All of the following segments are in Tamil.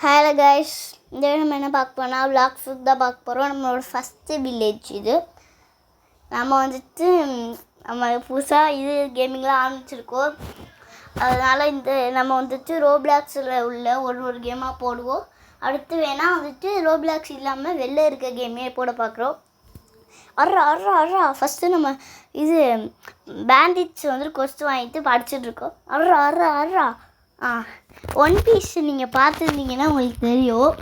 ஹலோ கைஸ், இந்த நம்ம என்ன பார்க்க போனால் விளாக் ஃபுட் தான் பார்க்க போகிறோம். நம்மளோட ஃபஸ்ட்டு வில்லேஜ் இது. நம்ம வந்துட்டு நம்ம புதுசாக இது கேமிங்லாம் ஆரம்பிச்சிருக்கோம். அதனால் நம்ம வந்துட்டு ரோப்ளாக்ஸில் உள்ள ஒரு கேமாக போடுவோம். அடுத்து வேணால் வந்துட்டு ரோப்ளாக்ஸ் இல்லாமல் வெளில இருக்க கேமே போட பார்க்குறோம். அர்றா ஃபஸ்ட்டு நம்ம இது பேண்டிட்ஸ் வந்துட்டு கொஸ்ட் வாங்கிட்டு படிச்சுட்ருக்கோம். அர்றா ஒன் பீஸ் நீங்கள் பார்த்துருந்தீங்கன்னா உங்களுக்கு தெரியும்.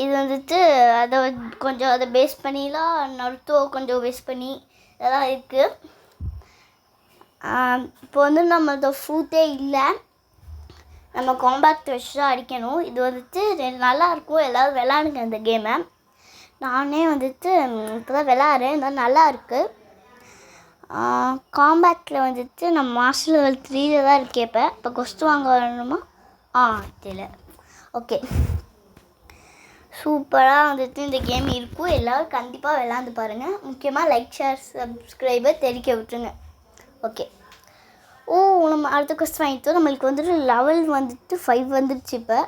இது வந்துட்டு அதை பேஸ் பண்ணிலாம் நருட்டோ கொஞ்சம் பேஸ் பண்ணி இதெல்லாம் இருக்குது. இப்போ வந்து நம்மளோட ஃப்ரூட்டே இல்லை, நம்ம காம்பேக்ட் வச்சு தான் அடிக்கணும். இது வந்துட்டு நல்லாயிருக்கும், எல்லோரும் விளாடுங்க இந்த கேமை. நானே வந்துட்டு இப்போ தான் விளாட்றேன், இதெல்லாம் நல்லா இருக்குது. காம்பேக்டில் வந்துட்டு நம்ம மாஸ்டர் லெவல் 3 தான் இருக்கேன். இப்போ கொஸ்ட் வாங்க வரணுமா? தெரியல. ஓகே, சூப்பராக வந்துட்டு இந்த கேம் இருக்கும். எல்லோரும் கண்டிப்பாக விளாண்டு பாருங்கள். முக்கியமாக லைக், ஷேர், சப்ஸ்கிரைபர் தெரிக்க விட்டுருங்க. ஓகே, நம்ம அடுத்த கொஸ்ட் வாங்கிட்டோம். நம்மளுக்கு வந்துட்டு லெவல் வந்துட்டு 5 வந்துடுச்சு இப்போ.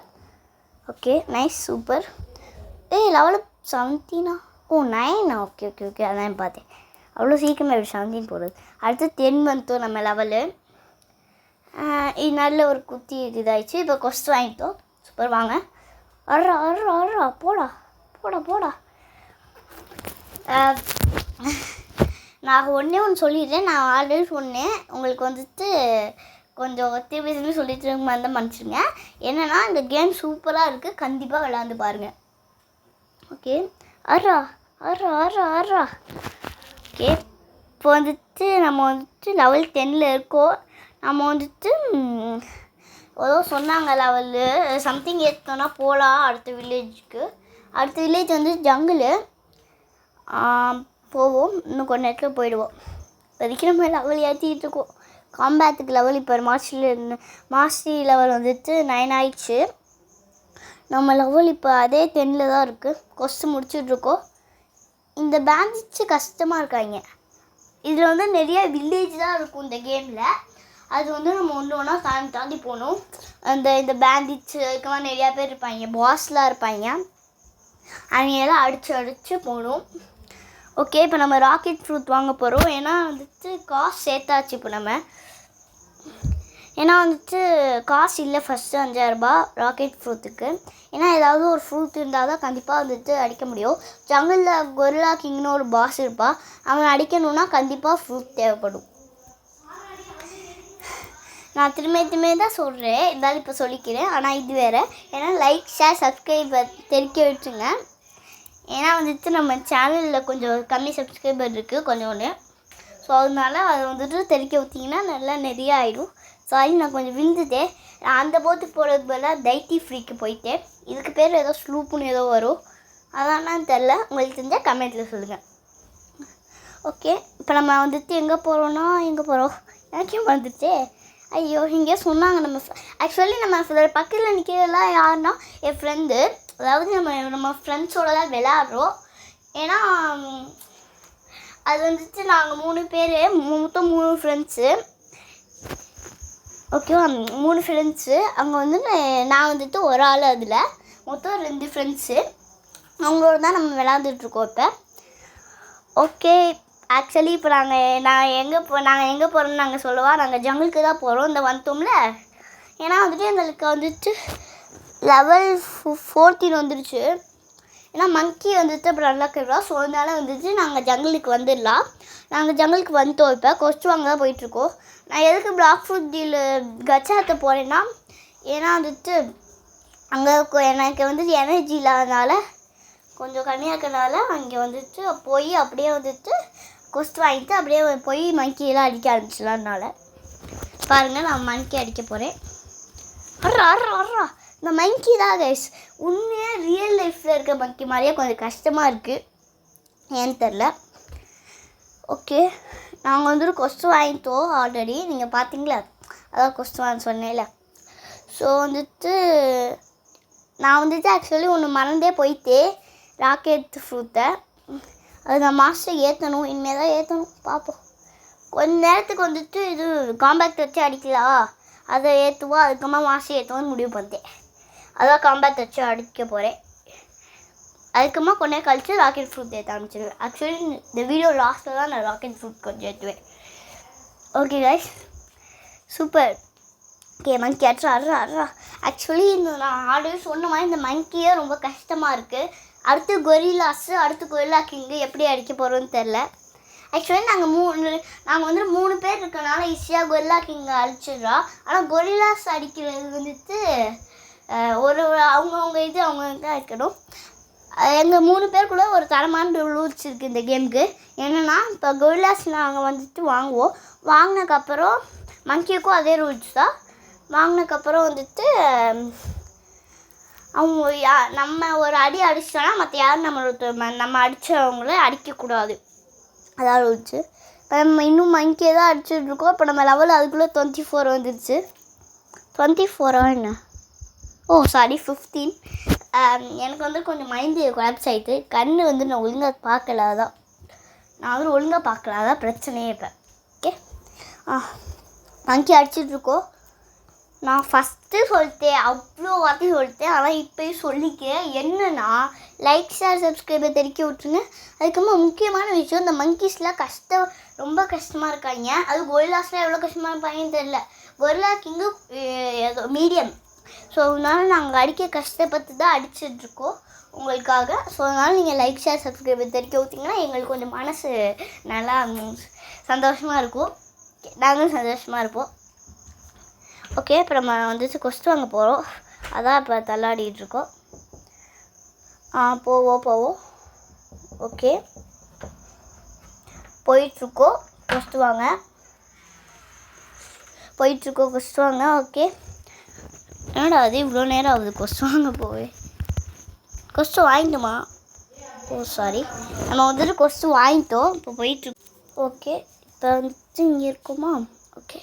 Okay, nice, super. Level 17 9 okay அதான் பார்த்தேன். அவ்வளோ சீக்கிரமாக எப்படி 17 போடுறது. அடுத்து 10 வந்துட்டோம் நம்ம லெவலு. இது நல்ல ஒரு குத்தி இதாகிடுச்சு. இப்போ கொஸ்ட் வாங்கிட்டோம். சூப்பர், வாங்க. அர்றா போடா. நான் ஒன்றே ஒன்று சொல்லிடுறேன். நான் ஆல்ரெடி சொன்னேன். உங்களுக்கு வந்துட்டு கொஞ்சம் திரும்பி சொல்லிட்டு இருந்தால் மன்னிச்சுங்க. என்னென்னா இந்த கேம் சூப்பராக இருக்குது, கண்டிப்பாக விளாண்டு பாருங்கள். ஓகே, அர்றா. ஓகே, இப்போ வந்துட்டு நம்ம வந்துட்டு லெவல் 10 இருக்கோம். நம்ம வந்துட்டு ஏதோ சொன்னாங்க லெவலு சம்திங் ஏற்றோன்னா போகலாம் அடுத்த வில்லேஜுக்கு. அடுத்த வில்லேஜ் வந்து ஜங்கிளு. போவோம், இன்னும் கொஞ்சம் நேரத்தில் போயிடுவோம். இப்போதைக்கு நம்ம லெவல் ஏற்றிக்கிட்டு இருக்கோம். காம்பேக்டுக்கு லெவல் இப்போ மாஸ்டரி லெவல் வந்துட்டு 9 ஆயிடுச்சு. நம்ம லெவல் இப்போ அதே 10 தான் இருக்குது. கொஸ்ட் முடிச்சுட்ருக்கோம். இந்த பேண்டிட்ஸு கஷ்டமாக இருக்காங்க. இதில் வந்து நிறைய வில்லேஜ் தான் இருக்கும் இந்த கேமில். அது வந்து நம்ம ஒன்றா தாண்டி போகணும். இந்த பேண்டிட்ஸு இதுக்கெல்லாம் நிறையா பேர் இருப்பாங்க, பாஸ்லாம் இருப்பாங்க. அவங்கெல்லாம் அடித்து போகணும். ஓகே, இப்போ நம்ம ராக்கெட் ஃப்ரூட் வாங்க போகிறோம். ஏன்னா வந்துட்டு காசு சேர்த்தாச்சு. இப்போ நம்ம ஏன்னா வந்துட்டு காசு இல்லை ஃபஸ்ட்டு 5000 ரூபாய் ராக்கெட் ஃப்ரூட்டுக்கு. ஏன்னா ஏதாவது ஒரு ஃப்ரூட் இருந்தால் தான் கண்டிப்பாக வந்துட்டு அடிக்க முடியும். ஜங்கிளில் கொரில்லா கிங்னு ஒரு பாஸ் இருப்பாள். அவன் அடிக்கணுன்னா கண்டிப்பாக ஃப்ரூட் தேவைப்படும். நான் திரும்ப தான் சொல்கிறேன், இருந்தாலும் இப்போ சொல்லிக்கிறேன். ஆனால் இது வேறு. ஏன்னா லைக், ஷேர், சப்ஸ்கிரைபர் தெரிக்க விட்டுருங்க. ஏன்னா வந்துட்டு நம்ம சேனலில் கொஞ்சம் கம்மி சப்ஸ்கிரைபர் இருக்குது கொஞ்சோண்டு. ஸோ அதனால அதை வந்துட்டு தெரிக்க விட்டிங்கன்னா நல்லா நிறைய ஆகிடும். சாரி, நான் கொஞ்சம் விழுந்துட்டேன். நான் அந்த போட்டுக்கு போகிறது பதிலாக டைட்டி ஃப்ரீக்கு போயிட்டேன். இதுக்கு பேர் ஏதோ ஸ்லூப்புன்னு ஏதோ வரும், அதான்னு தெரில. உங்களுக்கு தெரிஞ்சால் கமெண்ட்டில் சொல்லுங்கள். ஓகே, இப்போ நம்ம வந்துட்டு எங்கே போகிறோம் எனக்கே வந்துட்டு ஐயோ, இங்கே சொன்னாங்க. ஆக்சுவலி நம்ம பக்கத்தில் நிற்கிறதெல்லாம் யாருன்னா என் ஃப்ரெண்டு. அதாவது நம்ம ஃப்ரெண்ட்ஸோடு தான் விளையாடுறோம். ஏன்னா அது வந்துட்டு நாங்கள் 3 பேர், மொத்தம் 3 ஃப்ரெண்ட்ஸு. ஓகேவா, 3 ஃப்ரெண்ட்ஸு. அங்கே வந்து நான் வந்துட்டு ஒரு ஆள், அதில் மொத்தம் 2 ஃப்ரெண்ட்ஸு. அவங்களோட தான் நம்ம விளையாண்டுட்ருக்கோம் இப்போ. ஓகே, ஆக்சுவலி இப்போ நாங்கள் எங்கே போகிறோம்னு நாங்கள் சொல்லவா? நாங்கள் ஜங்கிளுக்கு தான் போகிறோம். இந்த வந்துட்டோம்ல. ஏன்னா வந்துட்டு எங்களுக்கு வந்துட்டு லெவல் 14 வந்துடுச்சு. ஏன்னா மங்கி வந்துட்டு அப்புறம் நல்லா இருக்கிறா. ஸோ அதனால வந்துட்டு நாங்கள் ஜங்கிளுக்கு வந்துடலாம். நாங்கள் ஜங்கிளுக்கு வந்துட்டோம். இப்போ கொஸ்ட் வாங்க தான் போயிட்டுருக்கோம். நான் எதுக்கு பிளாக் ஃபுட் டீல் கச்சாத்த போகிறேன்னா, ஏன்னா வந்துட்டு அங்கே எனக்கு வந்துட்டு எனர்ஜி இல்லாதனால, கொஞ்சம் கம்மியாக இருக்கிறனால அங்கே வந்துட்டு போய் அப்படியே வந்துட்டு கொஸ்ட் வாங்கிட்டு அப்படியே போய் மங்கியெல்லாம் அடிக்க ஆரம்பிச்சிடலாம்னால பாருங்கள், நான் மங்கி அடிக்க போகிறேன். அர்றா இந்த மங்கி தான் கைஸ். உண்மையாக ரியல் லைஃப்பில் இருக்க மங்கி மாதிரியே கொஞ்சம் கஷ்டமாக இருக்குது, ஏன்னு தெரில. ஓகே, நாங்கள் வந்துட்டு கொஸ்ட் வாங்கிட்டோம் ஆல்ரெடி. நீங்கள் பார்த்தீங்களா? அதான் கொஸ்ட் வாங்க சொன்னேன்ல. ஸோ வந்துட்டு நான் வந்துட்டு ஆக்சுவலி ஒன்று மறந்தே போயிட்டேன், ராக்கெட் ஃப்ரூட்டை. அது நான் மாஸ்டர் ஏற்றணும், இனிமேல் தான் ஏற்றணும். பார்ப்போம். கொஞ்ச நேரத்துக்கு வந்துட்டு இது காம்பேக்ட் வச்சு அடிக்கலாம், அதை ஏற்றுவோம். அதுக்கப்புறமா மாஸ்டர் ஏற்றுவோன்னு முடிவு பண்ணிட்டேன். அதான் காம்பேட் வச்சு அடிக்க போகிறேன். அதுக்குமா கொஞ்சம் கழிச்சு ராக்கெட் ஃப்ரூட் ஏற்ற ஆரம்பிச்சிடுவேன். ஆக்சுவலி இந்த வீடியோ லாஸ்ட்டில் தான் நான் ராக்கெட் ஃப்ரூட் கொஞ்சம் ஏற்றுவேன். Okay guys, super. Okay, monkey அட்ரா. ஆக்சுவலி இந்த நான் ஆல்ரெடி சொன்ன மாதிரி இந்த மங்கியே ரொம்ப கஷ்டமாக இருக்குது. அடுத்து கொரில்லா கிங்கு எப்படி அடிக்க போகிறோன்னு தெரில. ஆக்சுவலி நாங்கள் வந்து 3 பேர் இருக்கனால ஈஸியாக கொரில்லா கிங்கை அழிச்சிடுறா. ஆனால் கொரில்லாஸ் அடிக்கிறது வந்துட்டு அவங்கவுங்க இது அவங்க தான் இருக்கணும். எங்கள் 3 பேருக்குள்ள ஒரு தரமான ரூல்ஸ் இருக்குது இந்த கேமுக்கு. என்னென்னா, இப்போ கொரில்லாஸ் நாங்கள் வந்துட்டு வாங்கினதுக்கப்புறம் மங்கியுக்கும் அதே ரூல்ஸ் தான். வாங்கினதுக்கப்புறம் வந்துட்டு அவங்க நம்ம ஒரு அடி அடிச்சிட்டோன்னா மற்ற யாரும் நம்ம அடித்தவங்கள அடிக்கக்கூடாது. அதான் ரூல்ஸு. இப்போ நம்ம இன்னும் மங்கியே தான் அடிச்சுட்ருக்கோம். இப்போ நம்ம லெவல் அதுக்குள்ளே 24 வந்துடுச்சு. 24 என்ன? சாரி 15. எனக்கு வந்து கொஞ்சம் மைண்டு கொலாப்ஸ் ஆகிட்டு கண்ணு வந்து நான் ஒழுங்காக பார்க்கல. அதான் பிரச்சனையே இப்போ. ஓகே, மங்கி அடிச்சிட்ருக்கோம். நான் ஃபஸ்ட்டு சொல்லிட்டேன், அவ்வளோ வார்த்தையும் சொல்லிட்டேன். ஆனால் இப்போயும் சொல்லிக்கிறேன். என்னென்னா, லைக் ஷேர் சப்ஸ்கிரைபை தெறிக்க விட்டுருங்க. அதுக்கப்புறமா முக்கியமான விஷயம், இந்த மங்கீஸ்லாம் ரொம்ப கஷ்டமாக இருக்காங்க. அது கொரில்லாஸ்லாம் எவ்வளோ கஷ்டமாக இருப்பாங்கன்னு தெரில. கொரில்லா கிங்கு ஏதோ மீடியம். ஸோ அதனால் நாங்கள் அடிக்க கஷ்டப்பட்டு தான் அடிச்சிட்ருக்கோம் உங்களுக்காக. ஸோ அதனால் நீங்கள் லைக் ஷேர் சப்ஸ்கிரைபை தெறிக்க விட்டிங்கன்னா எங்களுக்கு கொஞ்சம் மனசு நல்லா சந்தோஷமாக இருக்கும். நாங்களும் சந்தோஷமாக இருப்போம். ஓகே, இப்போ நம்ம வந்துட்டு கொஸ்ட் வாங்க போகிறோம். அதான் இப்போ தள்ளாடிட்டுருக்கோம். போவோம். ஓகே, போயிட்டுருக்கோம். கொஸ்ட் வாங்க. ஓகே, என்னடா அது இவ்வளோ நேரம் ஆகுது கொஸ்ட் வாங்க கொஸ்ட் வாங்கிட்டோமா? சாரி, நம்ம வந்துட்டு கொஸ்ட் வாங்கிட்டோம். இப்போ போயிட்டுருக்கோம். ஓகே, இப்போ வந்துட்டு இங்கே இருக்குமா? ஓகே,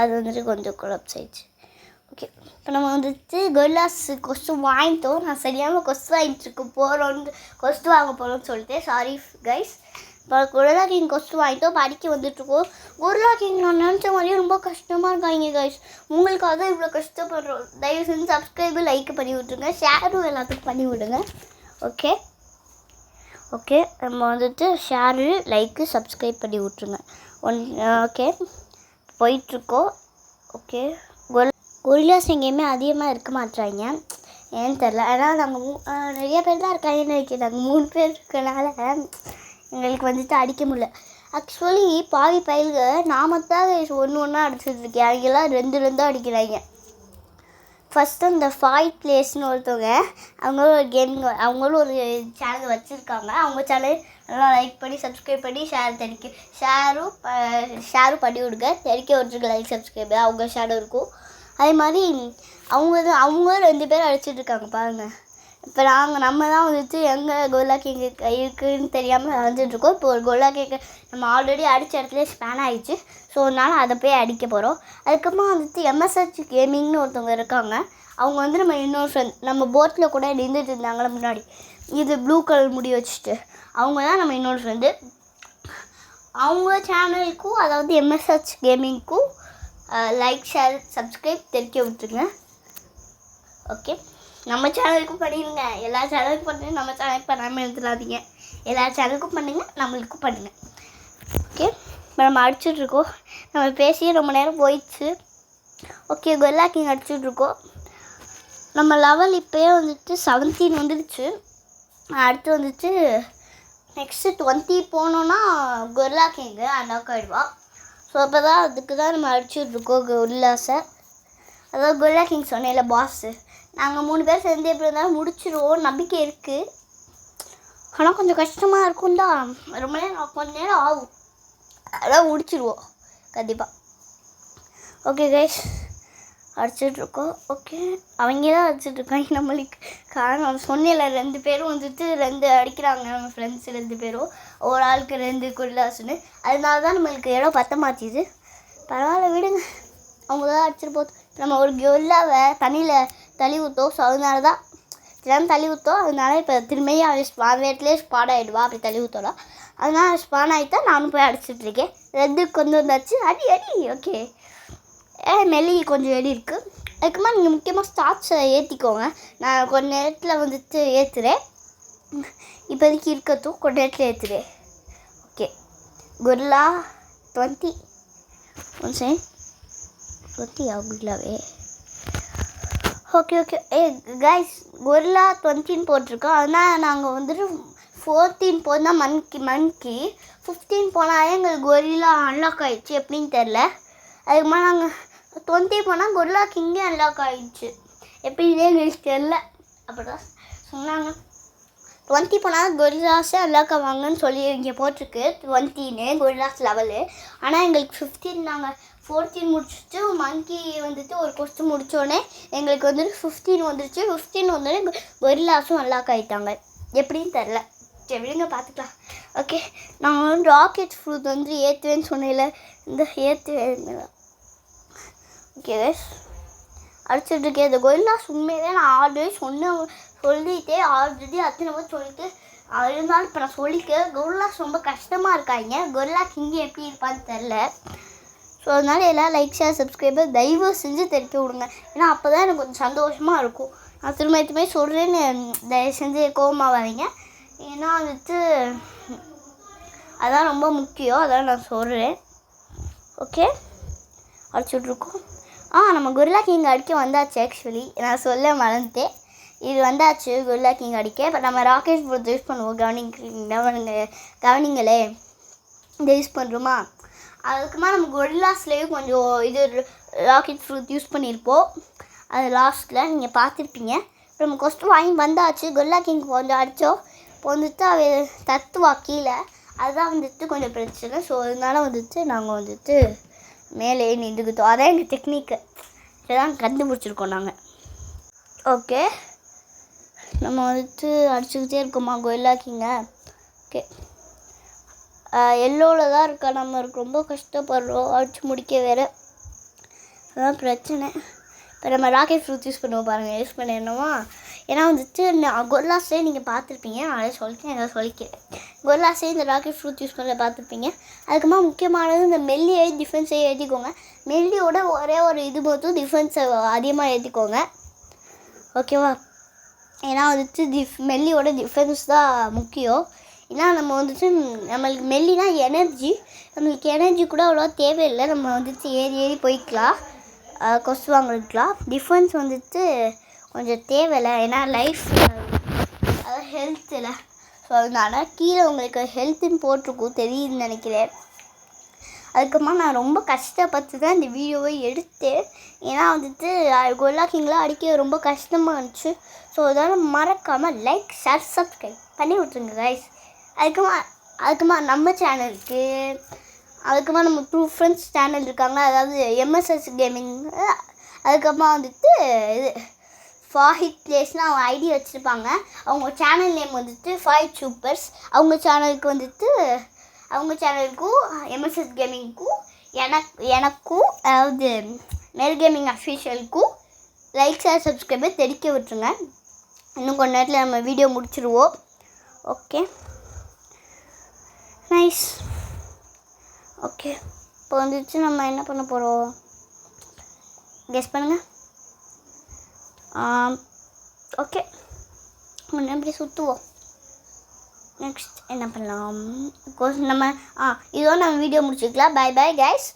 அது வந்துட்டு கொஞ்சம் கொலாப்ஸ் ஆயிடுச்சு. ஓகே, இப்போ நம்ம வந்துட்டு கொரில்லாஸ் கொஸ்ட் வாங்கிட்டோம். நான் சரியாமல் கொஸ்ட் கொஸ்ட் வாங்க போகிறோன்னு சொல்லிட்டு சாரி கைஸ். இப்போ கொரில்லா கிங் கொஸ்ட் வாங்கிட்டோம். படிக்க வந்துட்டுருக்கோம். கொரில்லா கிங் நான் நினச்ச மாதிரியே ரொம்ப கஷ்டமாக இருக்காங்க கைஸ். உங்களுக்காக தான் இவ்வளோ கஷ்டப்படுறோம். தயவு செஞ்சு சப்ஸ்கிரைபு லைக் பண்ணி விட்ருங்க. ஷேரும் எல்லாத்துக்கும் பண்ணி விடுங்க. ஓகே, நம்ம வந்துட்டு ஷேரு லைக்கு சப்ஸ்கிரைப் பண்ணி விட்ருங்க. ஓகே, போயிட்டுருக்கோம். ஓகே, கொரில்லாஸ் எங்கேயுமே அதிகமாக இருக்க மாட்டாங்க, ஏன்னு தெரில. ஆனால் நாங்கள் நிறைய பேர் தான் இருக்காங்கன்னு நினைக்கிறேன். நாங்கள் 3 பேர் இருக்கனால எங்களுக்கு வந்துட்டு அடிக்க முடியல. ஆக்சுவலி பாவி பயில்க நாம தான் ஒன்றா அடிச்சிட்ருக்கேன். அவங்கெல்லாம் 2 அடிக்கிறாங்க. ஃபஸ்ட்டு இந்த 5 பிளேஸ்னு ஒருத்தவங்க, அவங்களும் ஒரு சேனல் வச்சுருக்காங்க. அவங்க சேனல் நல்லா லைக் பண்ணி சப்ஸ்கிரைப் பண்ணி ஷேரும் பண்ணி விடுங்க. தெரிக்க விட்ருங்க லைக் சப்ஸ்கிரைப். அவங்க ஷேரும் இருக்கும். அதே மாதிரி அவங்க 2 பேர் அடிச்சிட்ருக்காங்க பாருங்கள். இப்போ நம்ம தான் வந்துட்டு எங்கே கொரில்லா கிங் இருக்குதுன்னு தெரியாமல் அழிஞ்சிட்ருக்கோம். இப்போ ஒரு கொரில்லா கிங் நம்ம ஆல்ரெடி அடித்த இடத்துல ஸ்பேன் ஆகிடுச்சு. ஸோ அதனால் அதை போய் அடிக்க போகிறோம். அதுக்கப்புறமா வந்துட்டு MSH கேமிங்னு ஒருத்தவங்க இருக்காங்க. அவங்க வந்து நம்ம இன்னொரு ஃப்ரெண்ட், நம்ம போட்டில் கூட நின்றுட்டு இருந்தாங்களே முன்னாடி, இது ப்ளூ கலர் முடி வச்சுட்டு, அவங்க தான் நம்ம இன்னொரு ஃப்ரெண்டு. அவங்க சேனலுக்கும், அதாவது MSH கேமிங்க்கும் லைக் ஷேர் சப்ஸ்கிரைப் தெரிக்க விட்டுருங்க. ஓகே, நம்ம சேனலுக்கும் பண்ணிடுங்க. எல்லா சேனலுக்கும் பண்ணுங்க. நம்ம சேனலுக்கு பண்ணாமல் எடுத்துடாதீங்க. எல்லா சேனலுக்கும் பண்ணுங்கள், நம்மளுக்கும் பண்ணுங்கள். ஓகே, இப்போ நம்ம அடிச்சிட்ருக்கோம். நம்ம பேசியே ரொம்ப நேரம் போயிடுச்சு. ஓகே, கொரில்லா கிங் அடிச்சிட்ருக்கோம். நம்ம லெவல் இப்போயே வந்துட்டு 17 வந்துடுச்சு. அடுத்து வந்துட்டு நெக்ஸ்ட்டு 20 போனோன்னா கொரில்லா கிங்கு அன்லாக் ஆகிடுவா. ஸோ அப்போ தான் அதுக்கு தான் நம்ம அடிச்சிட்ருக்கோம் கொரில்லாஸை. அதாவது கொரில்லா கிங் சொன்னேன்ல பாஸு, நாங்கள் 3 பேர் சேர்ந்து எப்படி இருந்தாலும் முடிச்சிடுவோம் நம்பிக்கை இருக்குது. ஆனால் கொஞ்சம் கஷ்டமாக இருக்கும் தான், கொஞ்சம் நேரம் ஆகும். அதான் முடிச்சிடுவோம் கண்டிப்பாக. Okay guys, அடிச்சிட்ருக்கோம். ஓகே, அவங்க தான் அடிச்சிட்ருக்காங்க நம்மளுக்கு. காரணம் சொன்னேன்ல 2 பேரும் வந்துட்டு 2 அடிக்கிறாங்க. நம்ம ஃப்ரெண்ட்ஸ் 2 பேரும் ஒரு ஆளுக்கு 2 கொரில்லாஸ்னு. அதனால தான் நம்மளுக்கு இடம் பற்ற மாற்றிது. பரவாயில்ல விடுங்க, அவங்க தான் அடிச்சிட்டு போகுது. நம்ம ஒரு கொரில்லாவை தண்ணியில் தள்ளி ஊற்றோம். ஸோ அதனால தான் தள்ளி ஊற்றோம். அதனால இப்போ திரும்பியும் அந்த இடத்துலேயே ஸ்பாட் ஆகிடுவா. அப்படி தள்ளி ஊற்றலாம். அதனால் ஸ்பான் ஆகிட்டா நானும் போய் அடிச்சிட்ருக்கேன். 2 கொண்டு வந்தாச்சு. அடி. ஓகே, மெல்லி கொஞ்சம் எடி இருக்குது. அதுக்கப்புறமா நீங்கள் முக்கியமாக ஸ்டார்ட்ஸை ஏற்றிக்கோங்க. நான் கொஞ்ச நேரத்தில் வந்துட்டு ஏற்றுறேன். இப்போதைக்கு இருக்கட்டும், கொஞ்ச நேரத்தில் ஏற்றுறேன். ஓகே, கொரில்லா 20 ஒன் செகண்ட் 20 ஆகுலாவே. ஓகே கைஸ், கொரில்லா 20 போட்டிருக்கோம். அதனால் நாங்கள் வந்துட்டு 14 போனால் மன்கி 15 போனாலே எங்களுக்கு கொரில்லா அன்லாக் ஆகிடுச்சு. எப்படின்னு தெரில. அதுக்குமா நாங்கள் 20 போனால் கொரில்லா கிங்கே அன்லாக் ஆகிடுச்சு. எப்படின்னே எங்களுக்கு தெரில. அப்படி தான் சொன்னாங்க. 20 போனால் கொரில்லாஸே அன்லாக் ஆவாங்கன்னு சொல்லி இங்கே போட்டிருக்கு 20ன்னு கொரில்லாஸ் லெவலு. ஆனால் எங்களுக்கு 15 நாங்கள் 14 முடிச்சுட்டு மங்கி வந்துட்டு ஒரு கொஸ்டின் முடித்தோடனே எங்களுக்கு வந்துட்டு 15 வந்துருச்சு. 15 வந்தோடனே கொரில்லாஸும் அன்லாக் ஆகிட்டாங்க. எப்படின்னு தெரில. சரி விடுங்க, பார்த்துக்கலாம். ஓகே, நான் வந்து ராக்கெட் ஃப்ரூட் வந்து ஏற்றுவேன்னு சொன்னேன்ல, இந்த ஏற்றுவேன். ஓகே அடிச்சுட்டு இருக்கேன். இந்த கொரில்லாஸ் உண்மையிலே நான் ஆல்ரெடி சொல்லிட்டே அத்தனை பேர் சொல்லிட்டு இருந்தாலும் இப்போ நான் சொல்லிக்க கொரில்லாஸ் ரொம்ப கஷ்டமாக இருக்காங்க. கொரில்லா கிங்கி எப்படி இருப்பான்னு தெரில. ஸோ அதனால் எல்லாம் லைக் ஷேர் சப்ஸ்கிரைபர் தயவு செஞ்சு தெரிவிக்க விடுங்க. ஏன்னா அப்போ தான் எனக்கு கொஞ்சம் சந்தோஷமாக இருக்கும். நான் திரும்ப சொல்கிறேன்னு தயவு செஞ்சு கோவமாக வரீங்க. ஏன்னா வந்துட்டு அதான் ரொம்ப முக்கியம். அதான் நான் சொல்கிறேன். ஓகே, அடிச்சுட்ருக்கோம். நம்ம கொரில்லா கிங் அடிக்க வந்தாச்சு. ஆக்சுவலி நான் சொல்ல மறந்துட்டேன். இது வந்தாச்சு கொரில்லா கிங் அடிக்க. இப்போ நம்ம ராக்கெட் ஃப்ரூட் யூஸ் பண்ணுவோம். கவனிங்களே, இதை யூஸ் பண்ணுறோமா? அதுக்குமா நம்ம கொரில்லாஸ்லேயும் கொஞ்சம் இது ராக்கெட் ஃப்ரூட் யூஸ் பண்ணியிருப்போம். அது லாஸ்ட்டில் நீங்கள் பார்த்துருப்பீங்க. இப்போ நம்ம கொஸ்டின் வாங்கி வந்தாச்சு. கொரில்லா கிங் கொஞ்சம் அடித்தோம். இப்போ வந்துட்டு அவ தத்துவா கீழே. அதுதான் வந்துட்டு கொஞ்சம் பிரச்சனை. ஸோ அதனால வந்துட்டு நாங்கள் வந்துட்டு மேலே நின்றுக்கிட்டோம். அதான் எங்கள் டெக்னிக்கு. இதான் கண்டுபிடிச்சிருக்கோம் நாங்கள். ஓகே, நம்ம வந்துட்டு அடிச்சுக்கிட்டே இருக்கோமா கொரில்லா கிங்க. ஓகே, எல்லோவில் தான் இருக்கா. நம்ம ரொம்ப கஷ்டப்படுறோம் அடிச்சு முடிக்க வேறு. அதுதான் பிரச்சனை. இப்போ நம்ம ராக்கெட் ஃப்ரூட் யூஸ் பண்ணுவோம் பாருங்கள். யூஸ் பண்ணிடணுமா? ஏன்னா வந்துட்டு கொரில்லாஸே நீங்கள் பார்த்துருப்பீங்க. அதை சொல்லிக்கிறேன். கொரில்லாஸே இந்த ராக்கெட் ஃப்ரூட் யூஸ் பண்ண பார்த்துருப்பீங்க. அதுக்குமா முக்கியமானது இந்த மெல்லியை டிஃபென்ஸை ஏற்றிக்கோங்க. மெல்லியோட ஒரே ஒரு இது மட்டும் டிஃபென்ஸை அதிகமாக ஏற்றிக்கோங்க. ஓகேவா? ஏன்னா வந்துட்டு மெல்லியோட டிஃபென்ஸ் தான் முக்கியம். ஏன்னா நம்ம வந்துட்டு நம்மளுக்கு மெல்லினா எனர்ஜி. நம்மளுக்கு எனர்ஜி கூட அவ்வளோவா தேவையில்லை. நம்ம வந்துட்டு ஏறி போய்க்கலாம். கொசு வாங்கிக்கலாம். டிஃபென்ஸ் வந்துட்டு கொஞ்சம் தேவையில்லை. ஏன்னா லைஃப் அதாவது ஹெல்த்தில். ஸோ அதனால கீழே உங்களுக்கு ஹெல்த்துன்னு போட்டிருக்கும், தெரியுதுன்னு நினைக்கிறேன். அதுக்கப்புறமா நான் ரொம்ப கஷ்டப்பட்டு தான் இந்த வீடியோவை எடுத்தேன். ஏன்னா வந்துட்டு கொரில்லா கிங்லாம் அடிக்க ரொம்ப கஷ்டமாக இருந்துச்சு. ஸோ அதனால் மறக்காமல் லைக் ஷேர் சப்ஸ்கிரைப் பண்ணி விட்ருங்க கைஸ். அதுக்குமா நம்ம சேனலுக்கு அதுக்குமா நம்ம 2 ஃப்ரெண்ட்ஸ் சேனல் இருக்காங்க. அதாவது MSS கேமிங். அதுக்கப்புறமா வந்துட்டு இது ஃபாஹிட் பிளேஸ்னு அவங்க ஐடி வச்சுருப்பாங்க. அவங்க சேனல் நேம் வந்துட்டு ஃபாஹிட் சூப்பர்ஸ். அவங்க சேனலுக்கும் MSS கேமிங்க்கும் எனக்கும் அதாவது மெல் கேமிங் அஃபிஷியலுக்கும் லைக் ஷேர் சப்ஸ்கிரைபர் தெரிவிக்க விட்டுருங்க. இன்னும் கொஞ்ச நேரத்தில் நம்ம வீடியோ முடிச்சிடுவோம். Okay nice. ஓகே, இப்போ வந்துட்டு நம்ம என்ன பண்ண போகிறோம் கெஸ் பண்ணுங்கள். ஓகே, முன்னே இப்படி சுற்றுவோம். நெக்ஸ்ட் என்ன பண்ணலாம்? நம்ம இதோட நம்ம வீடியோ முடிச்சுக்கலாம். Bye guys.